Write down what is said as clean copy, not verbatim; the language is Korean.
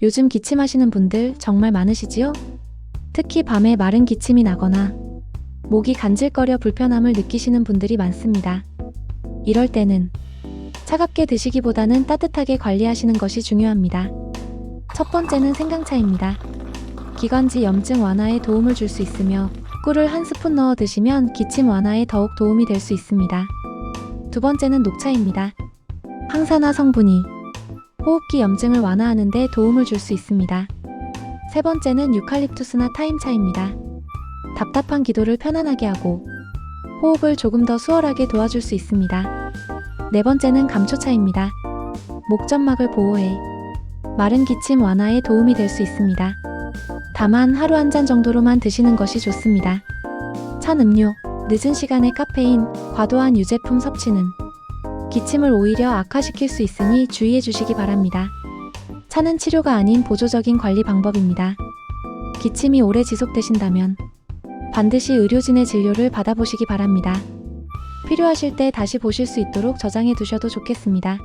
요즘 기침하시는 분들 정말 많으시지요? 특히 밤에 마른 기침이 나거나 목이 간질거려 불편함을 느끼시는 분들이 많습니다. 이럴 때는 차갑게 드시기보다는 따뜻하게 관리하시는 것이 중요합니다. 첫 번째는 생강차입니다. 기관지 염증 완화에 도움을 줄 수 있으며 꿀을 한 스푼 넣어 드시면 기침 완화에 더욱 도움이 될 수 있습니다. 두 번째는 녹차입니다. 항산화 성분이 호흡기 염증을 완화하는 데 도움을 줄 수 있습니다. 세 번째는 유칼립투스나 타임차입니다. 답답한 기도를 편안하게 하고 호흡을 조금 더 수월하게 도와줄 수 있습니다. 네 번째는 감초차입니다. 목점막을 보호해 마른 기침 완화에 도움이 될 수 있습니다. 다만 하루 한 잔 정도로만 드시는 것이 좋습니다. 찬 음료, 늦은 시간에 카페인, 과도한 유제품 섭취는 기침을 오히려 악화시킬 수 있으니 주의해 주시기 바랍니다. 차는 치료가 아닌 보조적인 관리 방법입니다. 기침이 오래 지속되신다면 반드시 의료진의 진료를 받아보시기 바랍니다. 필요하실 때 다시 보실 수 있도록 저장해 두셔도 좋겠습니다.